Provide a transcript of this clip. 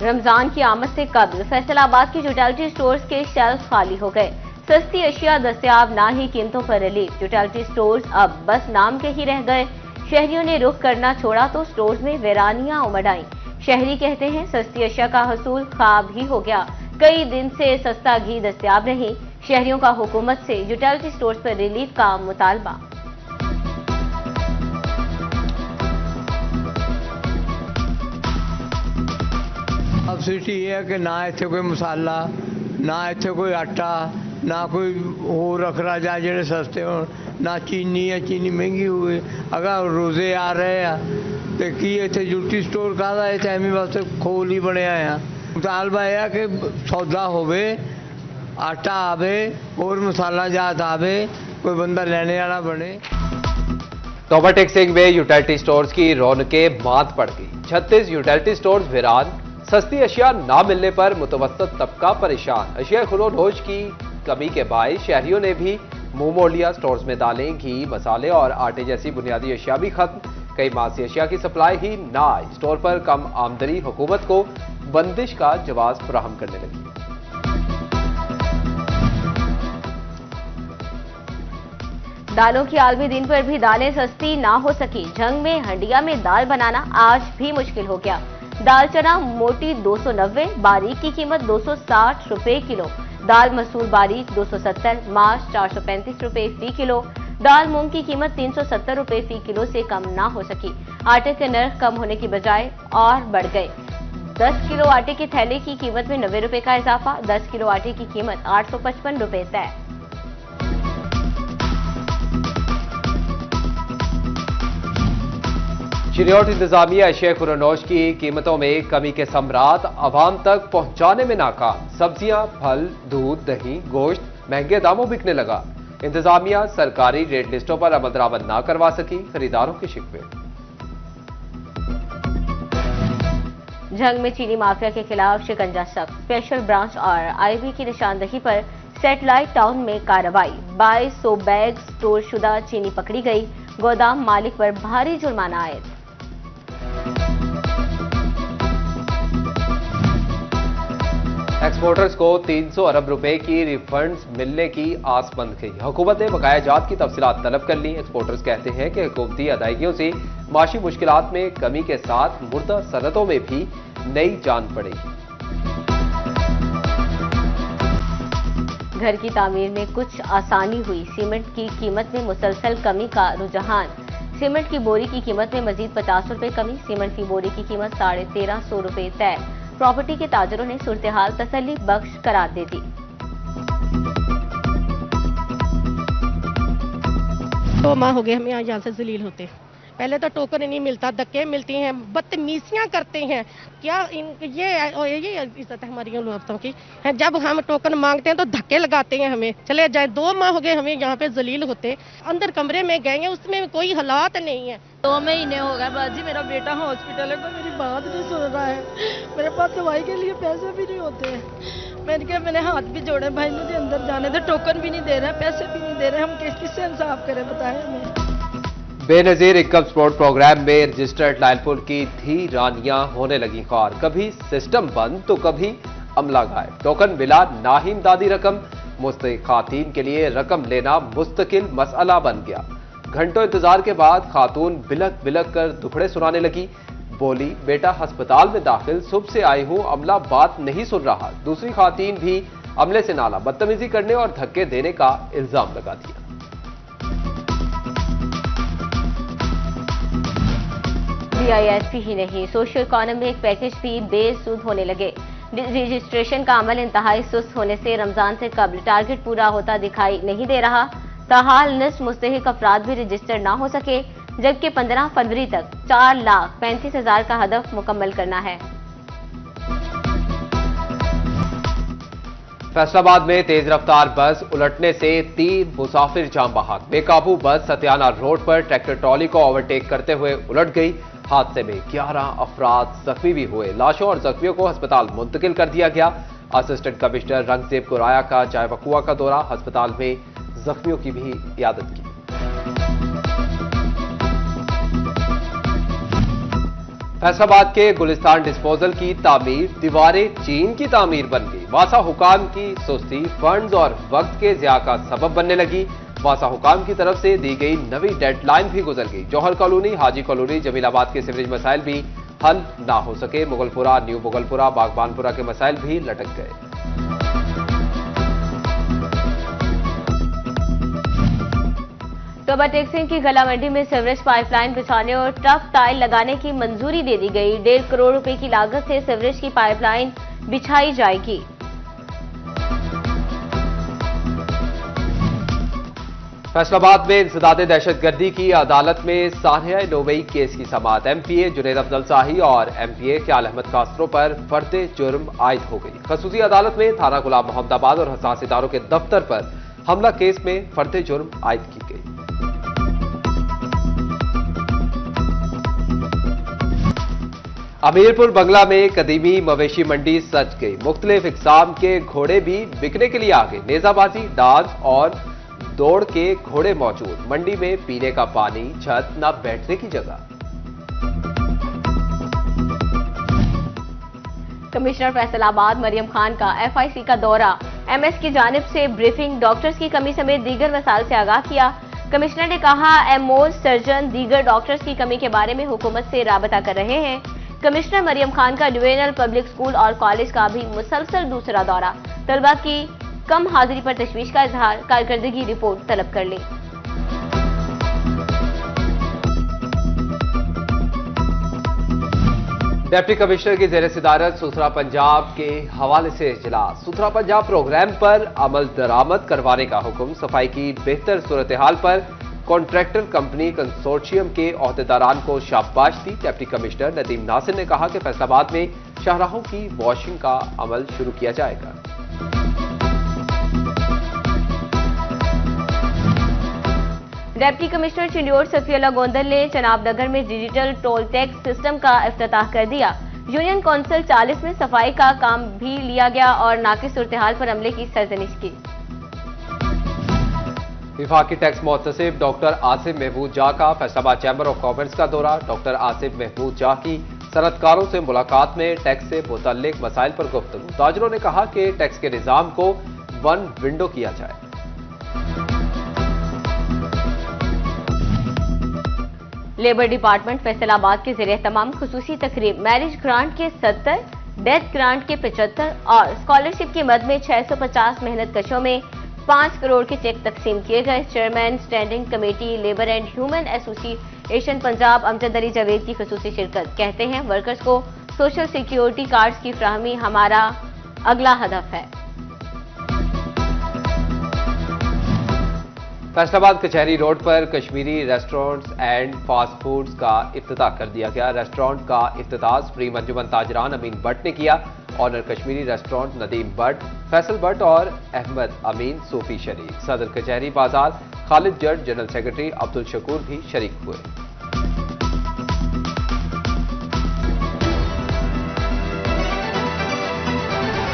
रमजान की आमद से कबल फैसलाबाद की यूटिलिटी स्टोर्स के शेल्फ खाली हो गए। सस्ती अशिया दस्तयाब ना ही कीमतों पर रिलीफ। यूटिलिटी स्टोर्स अब बस नाम के ही रह गए। शहरियों ने रुख करना छोड़ा तो स्टोर्स में वीरानियां उमड़ आईं। शहरी कहते हैं सस्ती अशिया का हसूल ख्वाब ही हो गया। कई दिन से सस्ता घी दस्तयाब नहीं। शहरियों का हुकूमत से यूटिलिटी स्टोर्स पर रिलीफ का मुतालबा। अब सिटी ये है कि ना इतने कोई मसाला, ना इतने कोई आटा, ना कोई हो रख रहा जाए जेडे सस्ते हो, ना चीनी है, चीनी महंगी हुई। अगर रोजे आ रहे हैं तो की इतने यूटिलिटी स्टोर का इतने एवं वास्ते खोल ही बने हैं। मुतालबा यह कि सौदा होवे, आटा आवे और मसाला जात आवे, कोई बंदा लेने वाला बने। तोबा टैक्सिंग में यूटिलिटी स्टोर्स की रौनकें मात पड़ गई। 36 यूटिलिटी स्टोर्स वीरान। सस्ती अशिया ना मिलने पर मुतवस्सत तबका परेशान। अशिया खुरोनोश की कमी के बायस शहरियों ने भी मुंह मोड़ लिया। स्टोर्स में दालें, घी, मसाले और आटे जैसी बुनियादी अशिया भी खत्म। कई माह से अशिया की सप्लाई ही ना आई। स्टोर पर कम आमदनी हुकूमत को बंदिश का जवाब फराहम करने लगी। दालों की आलमी दिन पर भी दालें सस्ती ना हो सकी। जंग में हंडिया में दाल बनाना आज भी मुश्किल हो गया। दाल चना मोटी 290, बारीक की कीमत 260 रुपए किलो। दाल मसूर बारीक 270, माश 435 रुपए फी किलो। दाल मूंग की कीमत 370 रुपए फी किलो से कम ना हो सकी। आटे के नर्ख कम होने की बजाय और बढ़ गए। 10 किलो आटे के थैले की कीमत में 90 रुपए का इजाफा। 10 किलो आटे की कीमत 855 रुपए तय। चिरियोट इंतजामिया अशिया खुरोनोश की कीमतों में कमी के सम्राट अवाम तक पहुंचाने में नाकाम। सब्जियां, फल, दूध, दही, गोश्त महंगे दामों बिकने लगा। इंतजामिया सरकारी रेट लिस्टों पर अमल दरामद ना करवा सकी। खरीदारों के शिकवे। जंग में चीनी माफिया के खिलाफ शिकंजा सख्त। स्पेशल ब्रांच और आईबी की निशानदही पर सैटेलाइट टाउन में कार्रवाई। 2200 बैग स्टोर शुदा चीनी पकड़ी गई। गोदाम मालिक पर भारी जुर्माना आयद। एक्सपोर्टर्स को 300 अरब रुपए की रिफंड्स मिलने की आस बंद गई। हुकूमत ने बकाया जात की तफसीलात तलब कर ली। एक्सपोर्टर्स कहते हैं कि हुकूमती अदायगियों से माशी मुश्किलात में कमी के साथ मुर्दा सनतों में भी नई जान पड़ेगी। घर की तामीर में कुछ आसानी हुई। सीमेंट की कीमत में मुसलसल कमी का रुझान। सीमेंट की बोरी की कीमत में मजीद 50 रुपए कमी। सीमेंट की बोरी की कीमत 1350 रुपए तय। प्रॉपर्टी के ताजरों ने सूरत हाल तसल्ली बख्श करार दे दी। 2 माह हो गए हमें यहाँ से जलील होते। पहले तो टोकन नहीं मिलता, धक्के मिलती हैं, बदतमीजियां करते हैं। क्या ये इज्जत है हमारी लोगों की? जब हम टोकन मांगते हैं तो धक्के लगाते हैं हमें। चले जाए। 2 माह हो गए हमें यहाँ पे जलील होते। अंदर कमरे में गए हैं, उसमें कोई हालात नहीं है। 2 महीने हो गए बाजी, मेरा बेटा हॉस्पिटल है, कोई मेरी बात नहीं सुन रहा है। मेरे पास दवाई के लिए पैसे भी नहीं होते हैं। मैंने हाथ भी जोड़े, भाई मुझे अंदर जाने दे। टोकन भी नहीं दे रहे, पैसे भी नहीं दे रहे। हम किससे इंसाफ करें, बताएं हमें। बेनजीर इक्कम स्पोर्ट प्रोग्राम में रजिस्टर्ड लायलपुर की धी रानियां होने लगी ख्वार। कभी सिस्टम बंद तो कभी अमला गायब। टोकन मिला ना ही इमदादी रकम। मुस्तहिक खातून के लिए रकम लेना मुस्तकिल मसला बन गया। घंटों इंतजार के बाद खातून बिलक बिलक कर दुखड़े सुनाने लगी। बोली, बेटा अस्पताल में दाखिल, सुबह से आई हूं, अमला बात नहीं सुन रहा। दूसरी खातून भी अमले से नाला, बदतमीजी करने और धक्के देने का इल्जाम लगा दिया। DISP ही नहीं, सोशल इकोनॉमिक पैकेज भी बेसुध होने लगे। रजिस्ट्रेशन का अमल इंतहाई सुस्त होने से रमजान से कबल टारगेट पूरा होता दिखाई नहीं दे रहा। ताहाल निस्फ मुस्तहिक अफराद भी रजिस्टर ना हो सके, जबकि 15 फरवरी तक 4,35,000 का हदफ मुकम्मल करना है। फैसलाबाद में तेज रफ्तार बस उलटने से 3 मुसाफिर जाम बहक। बेकाबू बस सत्याना रोड पर ट्रैक्टर ट्रॉली को ओवरटेक करते हुए उलट गई। हादसे में 11 अफराद जख्मी भी हुए। लाशों और जख्मियों को अस्पताल मुंतकिल कर दिया गया। असिस्टेंट कमिश्नर रंगजेब कुराया का चाय वकुआ का दौरा, अस्पताल में जख्मियों की भी इयादत की। फैसलाबाद के गुलिस्तान डिस्पोजल की तामीर दीवारें चीन की तामीर बन गई। वासा हुकाम की सुस्ती फंड्स और वक्त के ज़िया का सबब बनने लगी। वासा हुकाम की तरफ से दी गई नवी डेडलाइन भी गुजर गई। जौहर कॉलोनी, हाजी कॉलोनी, जमीलाबाद के सीवरेज मसाइल भी हल ना हो सके। मुगलपुरा, न्यू मुगलपुरा, बागबानपुरा के मसाइल भी लटक गए। तोबा टेक सिंह की गला मंडी में सीवरेज पाइपलाइन बिछाने और टफ टाइल लगाने की मंजूरी दे दी गई। 1.5 करोड़ रुपए की लागत से सीवरेज की पाइपलाइन बिछाई जाएगी। फैसलाबाद में इंसदादे दहशतगर्दी की अदालत में सानिया नोवेई केस की समाअत। एमपीए जुनैद अफजल शाही और एमपीए ख्याल अहमद कास्त्रो पर फर्द जुर्म आयद हो गई। खसूसी अदालत में थाना गुलाम मोहम्मदाबाद और हसास इदारों के दफ्तर पर हमला केस में फर्द जुर्म आयद की गई। अमीरपुर बंगला में कदीमी मवेशी मंडी सज गई। मुख्तलिफ इकसाम के घोड़े भी बिकने के लिए आ गए। नेजाबाजी, डांस और दौड़ के घोड़े मौजूद। मंडी में पीने का पानी, छत, न बैठने की जगह। कमिश्नर फैसलाबाद मरियम खान का एफआईसी का दौरा। एमएस की जानिब से ब्रीफिंग, डॉक्टर्स की कमी समेत दीगर मसाइल से आगाह किया। कमिश्नर ने कहा एमओ, सर्जन, दीगर डॉक्टर्स की कमी के बारे में हुकूमत से राबता कर रहे हैं। कमिश्नर मरियम खान का ड्यूएनल पब्लिक स्कूल और कॉलेज का भी मुसलसल दूसरा दौरा। तलबा की कम हाजिरी पर तशवीश का इजहार, कारकर्दगी रिपोर्ट तलब कर ली। डिप्टी कमिश्नर की जेर सदारत सुथरा पंजाब के हवाले से इजलास। सुथरा पंजाब प्रोग्राम पर अमल दरामद करवाने का हुक्म। सफाई की बेहतर सूरत हाल पर कॉन्ट्रैक्टर कंपनी कंसोर्शियम के अहदेदारान को शाबाश दी। डिप्टी कमिश्नर नदीम नासिर ने कहा कि फैसलाबाद में शाहराहों की वॉशिंग का अमल शुरू किया जाएगा। डिप्टी कमिश्नर चिंडोर सफियुल्लाह गोंदल ने चनाबनगर में डिजिटल टोल टैक्स सिस्टम का इफ्तिताह कर दिया। यूनियन काउंसिल 40 में सफाई का काम भी लिया गया और नाकिस सूरत-ए-हाल पर अमले की सरजनिश की। विफाकी टैक्स मुहतसिब डॉक्टर आसिफ महमूद जा का फैसलाबाद चैम्बर ऑफ कॉमर्स का दौरा। डॉक्टर आसिफ महमूद जा की सनतकारों से मुलाकात में टैक्स से मुतल्लिक मसाइल पर गुफ्तगू। ताजरों ने कहा कि टैक्स के निज़ाम को वन विंडो किया जाए। लेबर डिपार्टमेंट फैसलाबाद के ज़रिए तमाम खुसूसी तकरीब। मैरिज ग्रांट के 70, डेथ ग्रांट के 75 और स्कॉलरशिप की मद में 650 मेहनत कशों में 5 करोड़ के चेक तकसीम किए गए। Chairman standing committee labour and human association Punjab Amjad Ali Javed की खुसूसी शिरकत। कहते हैं वर्कर्स को सोशल सिक्योरिटी कार्ड्स की फ्राहमी हमारा अगला हदफ है। फैसलाबाद कचहरी रोड पर Kashmiri restaurants and fast foods का इफ्तिताह कर दिया गया। रेस्टोरेंट का इफ्तिताह सुप्रीम अंजुमन ताजरान अमीन भट्ट ने किया। ऑनर कश्मीरी रेस्टोरेंट नदीम भट्ट, फैसल भट्ट और अहमद अमीन सूफी शरीक। सदर कचहरी बाजार खालिद जट, जनरल सेक्रेटरी अब्दुल शकूर भी शरीक हुए।